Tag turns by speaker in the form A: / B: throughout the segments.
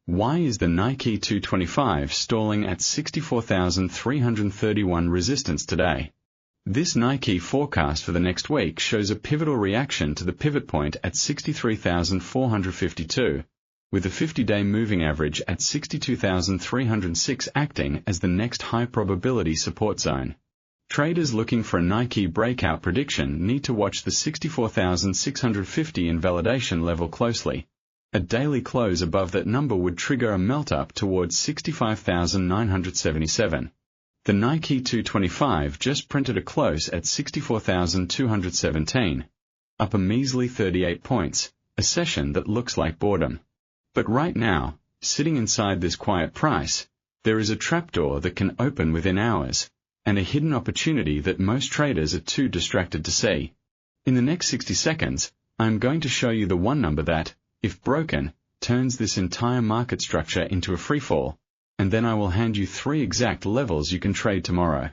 A: Why is the Nikkei 225 stalling at 64,331 resistance today? This Nikkei forecast for the next week shows a pivotal reaction to the pivot point at 63,452, with the 50-day moving average at 62,306 acting as the next high-probability support zone. Traders looking for a Nikkei breakout prediction need to watch the 64,650 invalidation level closely. A daily close above that number would trigger a melt-up towards 65,977. The Nikkei 225 just printed a close at 64,217, up a measly 38 points, a session that looks like boredom. But right now, sitting inside this quiet price, there is a trapdoor that can open within hours, and a hidden opportunity that most traders are too distracted to see. In the next 60 seconds, I am going to show you the one number that, if broken, turns this entire market structure into a freefall, and then I will hand you 3 exact levels you can trade tomorrow.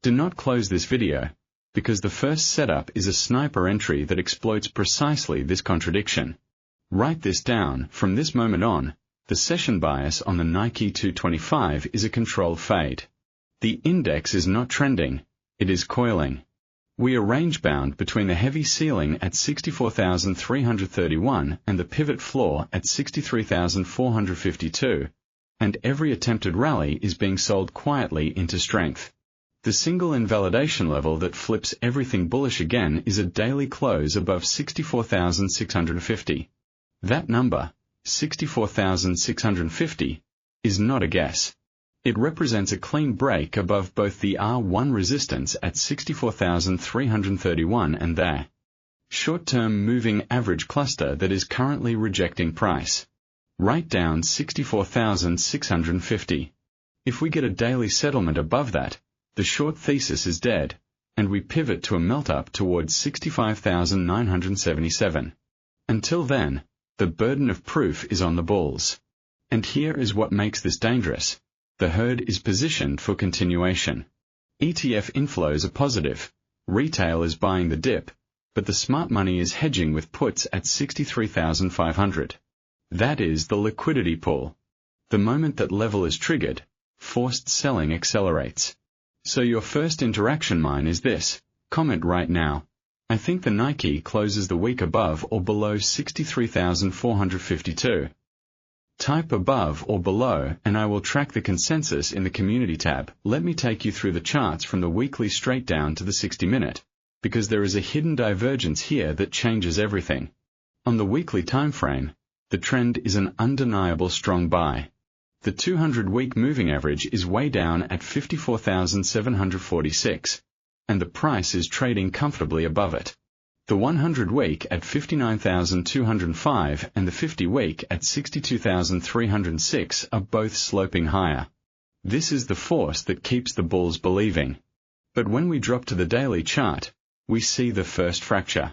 A: Do not close this video, because the first setup is a sniper entry that exploits precisely this contradiction. Write this down. From this moment on, the session bias on the Nikkei 225 is a controlled fade. The index is not trending, it is coiling. We are range-bound between the heavy ceiling at 64,331 and the pivot floor at 63,452, and every attempted rally is being sold quietly into strength. The single invalidation level that flips everything bullish again is a daily close above 64,650. That number, 64,650, is not a guess. It represents a clean break above both the R1 resistance at 64,331 and the short-term moving average cluster that is currently rejecting price. Write down 64,650. If we get a daily settlement above that, the short thesis is dead, and we pivot to a melt-up towards 65,977. Until then, the burden of proof is on the bulls. And here is what makes this dangerous. The herd is positioned for continuation. ETF inflows are positive, retail is buying the dip, but the smart money is hedging with puts at 63,500. That is the liquidity pool. The moment that level is triggered, forced selling accelerates. So your first interaction mine is this. Comment right now. I think the Nikkei closes the week above or below 63,452. Type above or below and I will track the consensus in the community tab. Let me take you through the charts from the weekly straight down to the 60-minute, because there is a hidden divergence here that changes everything. On the weekly time frame, the trend is an undeniable strong buy. The 200-week moving average is way down at 54,746, and the price is trading comfortably above it. The 100-week at 59,205 and the 50-week at 62,306 are both sloping higher. This is the force that keeps the bulls believing. But when we drop to the daily chart, we see the first fracture.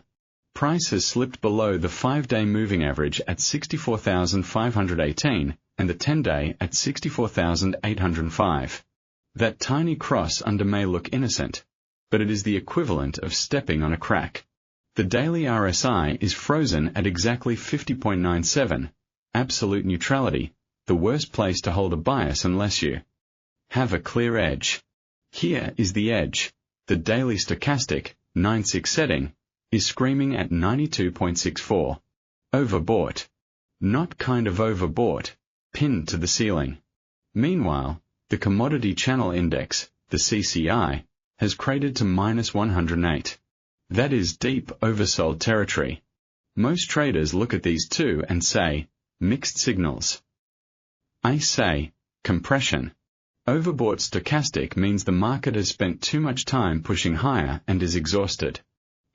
A: Price has slipped below the 5-day moving average at 64,518 and the 10-day at 64,805. That tiny cross under may look innocent, but it is the equivalent of stepping on a crack. The daily RSI is frozen at exactly 50.97, absolute neutrality, the worst place to hold a bias unless you have a clear edge. Here is the edge. The daily stochastic, 9.6 setting, is screaming at 92.64. Overbought. Not kind of overbought, pinned to the ceiling. Meanwhile, the commodity channel index, the CCI, has cratered to minus 108. That is deep oversold territory. Most traders look at these two and say, mixed signals. I say, compression. Overbought stochastic means the market has spent too much time pushing higher and is exhausted.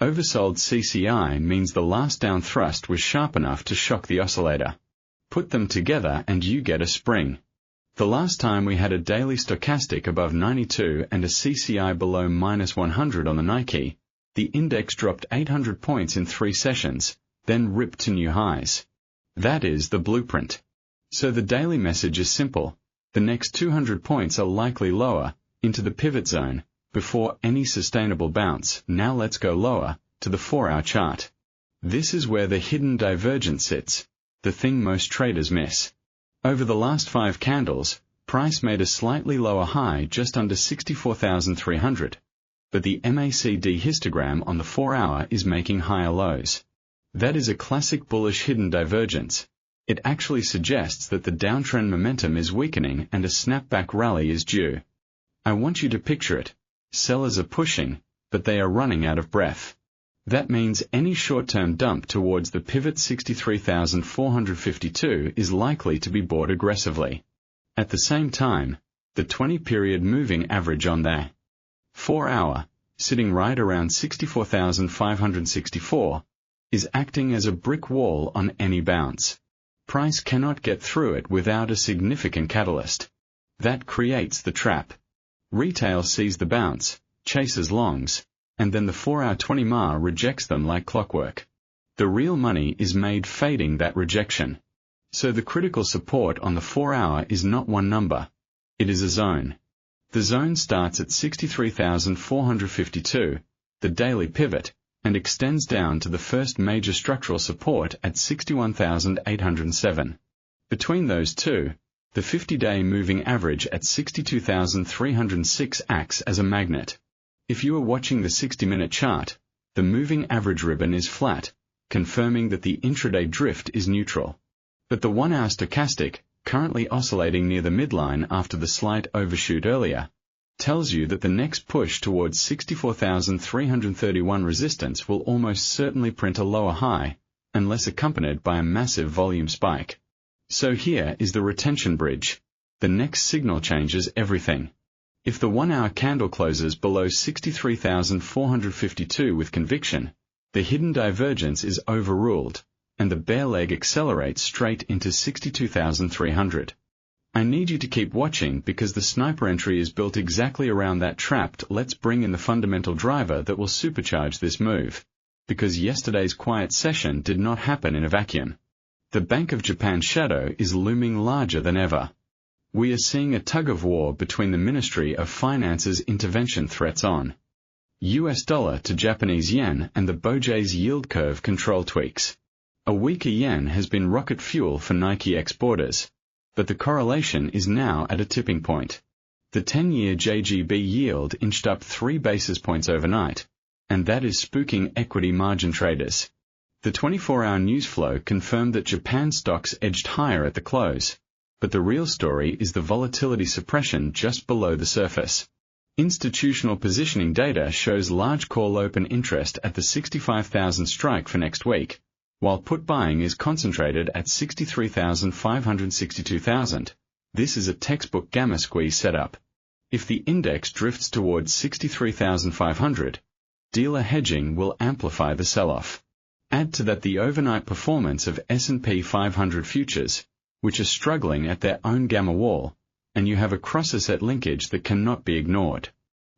A: Oversold CCI means the last down thrust was sharp enough to shock the oscillator. Put them together and you get a spring. The last time we had a daily stochastic above 92 and a CCI below minus 100 on the Nikkei, the index dropped 800 points in 3 sessions, then ripped to new highs. That is the blueprint. So the daily message is simple. The next 200 points are likely lower, into the pivot zone, before any sustainable bounce. Now let's go lower, to the 4-hour chart. This is where the hidden divergence sits, the thing most traders miss. Over the last 5 candles, price made a slightly lower high just under 64,300, but the MACD histogram on the 4-hour is making higher lows. That is a classic bullish hidden divergence. It actually suggests that the downtrend momentum is weakening and a snapback rally is due. I want you to picture it. Sellers are pushing, but they are running out of breath. That means any short-term dump towards the pivot 63,452 is likely to be bought aggressively. At the same time, the 20-period moving average on the 4-hour, sitting right around 64,564, is acting as a brick wall on any bounce. Price cannot get through it without a significant catalyst. That creates the trap. Retail sees the bounce, chases longs, and then the 4-hour 20-MA rejects them like clockwork. The real money is made fading that rejection. So the critical support on the 4-hour is not one number. It is a zone. The zone starts at 63,452, the daily pivot, and extends down to the first major structural support at 61,807. Between those two, the 50-day moving average at 62,306 acts as a magnet. If you are watching the 60-minute chart, the moving average ribbon is flat, confirming that the intraday drift is neutral. But the 1-hour stochastic, currently oscillating near the midline after the slight overshoot earlier, tells you that the next push towards 64,331 resistance will almost certainly print a lower high, unless accompanied by a massive volume spike. So here is the retention bridge. The next signal changes everything. If the 1-hour candle closes below 63,452 with conviction, the hidden divergence is overruled, and the bear leg accelerates straight into 62,300. I need you to keep watching because the sniper entry is built exactly around that trapped let's bring in the fundamental driver that will supercharge this move, because yesterday's quiet session did not happen in a vacuum. The Bank of Japan shadow is looming larger than ever. We are seeing a tug-of-war between the Ministry of Finance's intervention threats on US dollar to Japanese yen and the BOJ's yield curve control tweaks. A weaker yen has been rocket fuel for Nikkei exporters, but the correlation is now at a tipping point. The 10-year JGB yield inched up 3 basis points overnight, and that is spooking equity margin traders. The 24-hour news flow confirmed that Japan stocks edged higher at the close, but the real story is the volatility suppression just below the surface. Institutional positioning data shows large call open interest at the 65,000 strike for next week, while put buying is concentrated at 63,562,000. This is a textbook gamma squeeze setup. If the index drifts towards 63,500, dealer hedging will amplify the sell-off. Add to that the overnight performance of S&P 500 futures, which are struggling at their own gamma wall, and you have a cross-asset linkage that cannot be ignored.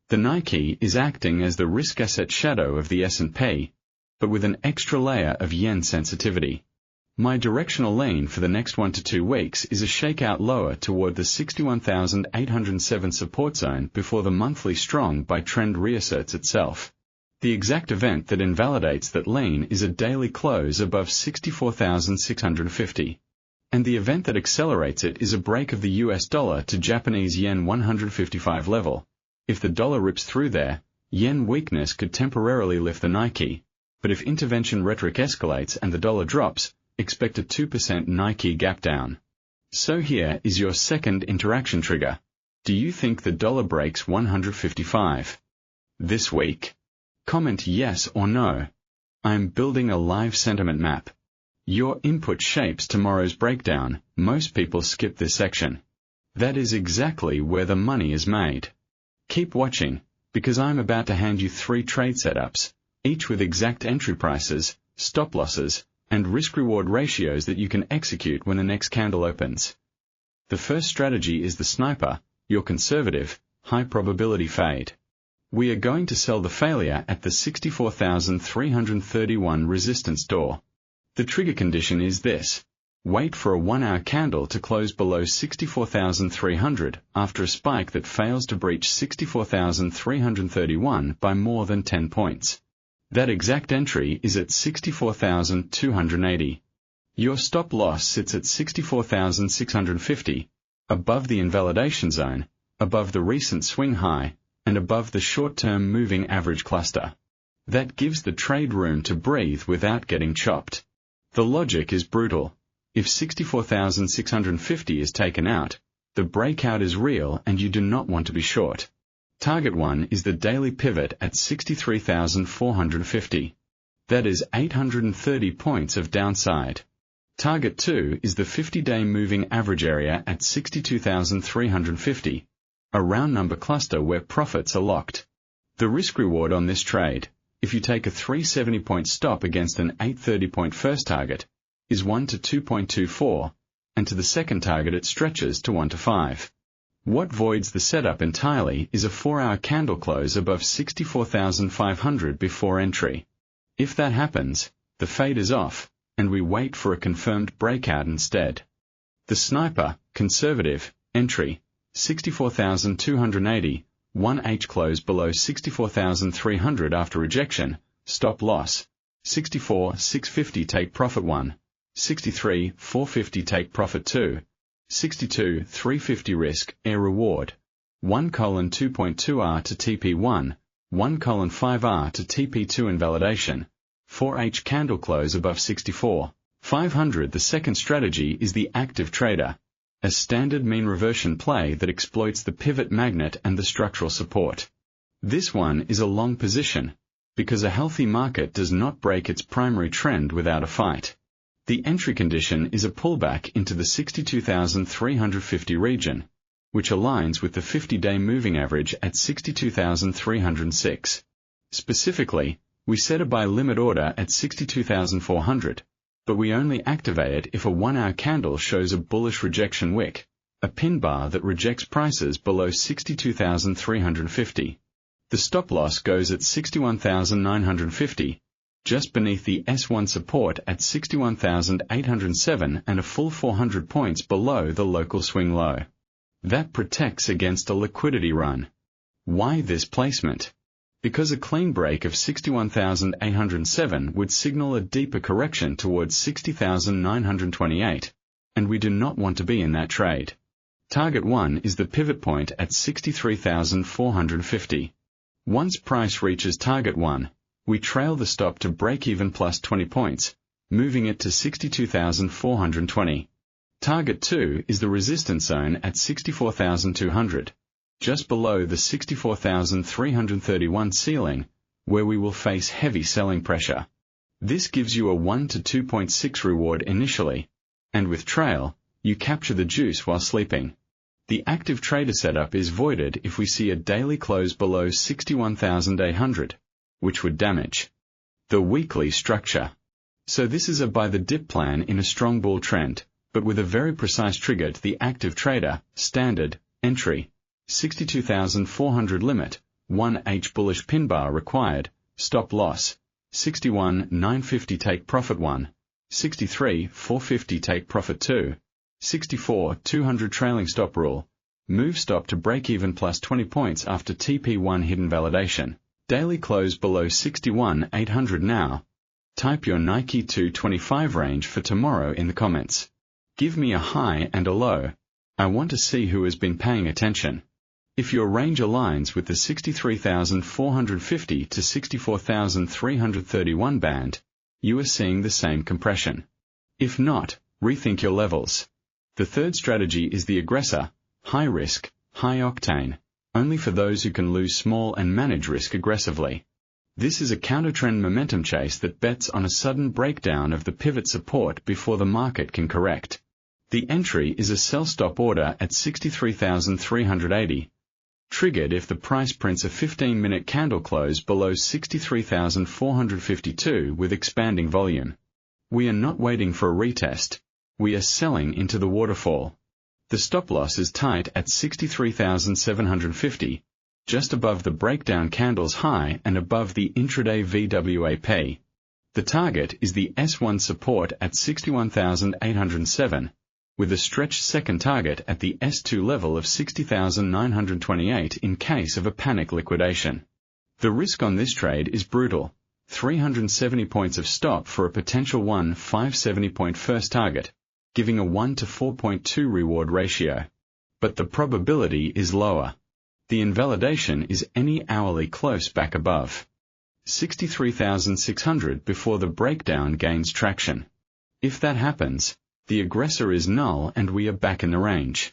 A: The Nikkei is acting as the risk asset shadow of the S&P, but with an extra layer of yen sensitivity. My directional lean for the next 1 to 2 weeks is a shakeout lower toward the 61,807 support zone before the monthly strong buy trend reasserts itself. The exact event that invalidates that lean is a daily close above 64,650. And the event that accelerates it is a break of the US dollar to Japanese yen 155 level. If the dollar rips through there, yen weakness could temporarily lift the Nikkei, but if intervention rhetoric escalates and the dollar drops, expect a 2% Nikkei gap down. So here is your second interaction trigger. Do you think the dollar breaks 155 this week? Comment yes or no. I am building a live sentiment map. Your input shapes tomorrow's breakdown. Most people skip this section. That is exactly where the money is made. Keep watching, because I'm about to hand you 3 trade setups, each with exact entry prices, stop losses, and risk-reward ratios that you can execute when the next candle opens. The first strategy is the sniper, your conservative, high-probability fade. We are going to sell the failure at the 64,331 resistance door. The trigger condition is this. Wait for a 1-hour candle to close below 64,300 after a spike that fails to breach 64,331 by more than 10 points. That exact entry is at 64,280. Your stop loss sits at 64,650, above the invalidation zone, above the recent swing high, and above the short-term moving average cluster. That gives the trade room to breathe without getting chopped. The logic is brutal. If 64,650 is taken out, the breakout is real and you do not want to be short. Target 1 is the daily pivot at 63,450. That is 830 points of downside. Target 2 is the 50-day moving average area at 62,350, a round number cluster where profits are locked. The risk-reward on this trade, if you take a 370-point stop against an 830-point first target, is 1 to 2.24, and to the second target it stretches to 1 to 5. What voids the setup entirely is a 4-hour candle close above 64,500 before entry. If that happens, the fade is off, and we wait for a confirmed breakout instead. The sniper, conservative, entry, 64,280, 1H close below 64,300 after rejection, stop loss, 64,650 take profit 1, 63,450 take profit 2, 62,350 risk, air reward, 1:2.2R to TP1, 1:5R to TP2 invalidation, 4H candle close above 64,500. The second strategy is the active trader, a standard mean reversion play that exploits the pivot magnet and the structural support. This one is a long position, because a healthy market does not break its primary trend without a fight. The entry condition is a pullback into the 62,350 region, which aligns with the 50-day moving average at 62,306. Specifically, we set a buy limit order at 62,400, but we only activate it if a 1-hour candle shows a bullish rejection wick, a pin bar that rejects prices below 62,350. The stop loss goes at 61,950, just beneath the S1 support at 61,807 and a full 400 points below the local swing low. That protects against a liquidity run. Why this placement? Because a clean break of 61,807 would signal a deeper correction towards 60,928, and we do not want to be in that trade. Target 1 is the pivot point at 63,450. Once price reaches target 1, we trail the stop to break-even plus 20 points, moving it to 62,420. Target 2 is the resistance zone at 64,200, just below the 64,331 ceiling, where we will face heavy selling pressure. This gives you a 1 to 2.6 reward initially, and with trail, you capture the juice while sleeping. The active trader setup is voided if we see a daily close below 61,800, which would damage the weekly structure. So this is a buy the dip plan in a strong bull trend, but with a very precise trigger to the active trader, standard, entry, 62,400 limit, 1H bullish pin bar required, stop loss, 61,950 take profit 1, 63,450 take profit 2, 64,200 trailing stop rule, move stop to break even plus 20 points after TP1 hidden validation. Daily close below 61,800 now. Type your Nikkei 225 range for tomorrow in the comments. Give me a high and a low. I want to see who has been paying attention. If your range aligns with the 63,450 to 64,331 band, you are seeing the same compression. If not, rethink your levels. The third strategy is the aggressor, high risk, high octane, only for those who can lose small and manage risk aggressively. This is a counter-trend momentum chase that bets on a sudden breakdown of the pivot support before the market can correct. The entry is a sell stop order at 63,380, triggered if the price prints a 15-minute candle close below 63,452 with expanding volume. We are not waiting for a retest. We are selling into the waterfall. The stop loss is tight at 63,750, just above the breakdown candle's high and above the intraday VWAP. The target is the S1 support at 61,807, with a stretched second target at the S2 level of 60,928 in case of a panic liquidation. The risk on this trade is brutal, 370 points of stop for a potential 570 point first target, giving a 1 to 4.2 reward ratio. But the probability is lower. The invalidation is any hourly close back above 63,600 before the breakdown gains traction. If that happens, the aggressor is null and we are back in the range.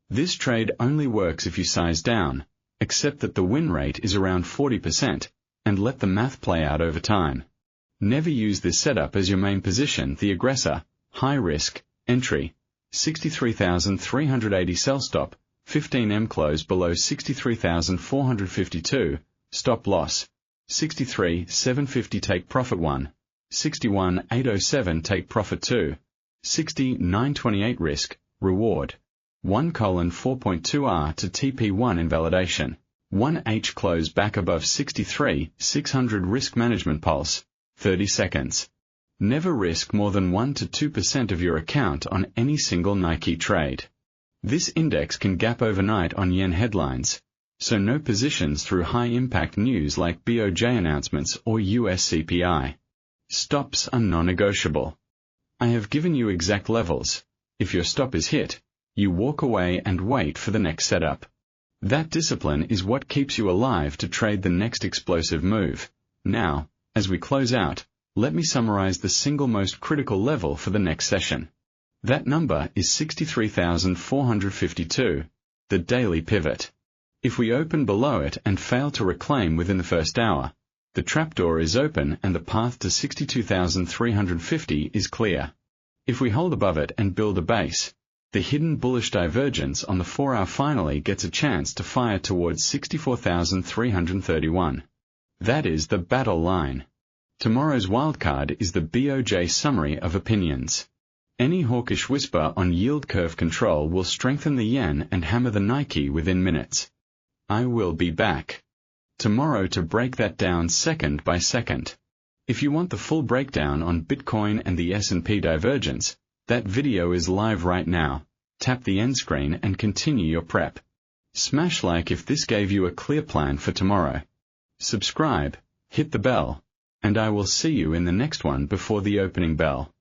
A: This trade only works if you size down, except that the win rate is around 40%, and let the math play out over time. Never use this setup as your main position. The aggressor, high risk, entry, 63,380 sell stop, 15M close below 63,452, stop loss, 63,750 take profit 1, 61,807 take profit 2, 60,928 risk, reward, 1:4.2R to TP1 invalidation, 1H close back above 63,600 risk management pulse, 30 seconds. Never risk more than 1 to 2% of your account on any single Nikkei trade. This index can gap overnight on yen headlines, so no positions through high-impact news like BOJ announcements or US CPI. Stops are non-negotiable. I have given you exact levels. If your stop is hit, you walk away and wait for the next setup. That discipline is what keeps you alive to trade the next explosive move. Now, as we close out, let me summarize the single most critical level for the next session. That number is 63,452, the daily pivot. If we open below it and fail to reclaim within the first hour, the trapdoor is open and the path to 62,350 is clear. If we hold above it and build a base, the hidden bullish divergence on the 4-hour finally gets a chance to fire towards 64,331. That is the battle line. Tomorrow's wildcard is the BOJ summary of opinions. Any hawkish whisper on yield curve control will strengthen the yen and hammer the Nikkei within minutes. I will be back tomorrow to break that down second by second. If you want the full breakdown on Bitcoin and the S&P divergence, that video is live right now. Tap the end screen and continue your prep. Smash like if this gave you a clear plan for tomorrow. Subscribe, hit the bell, and I will see you in the next one before the opening bell.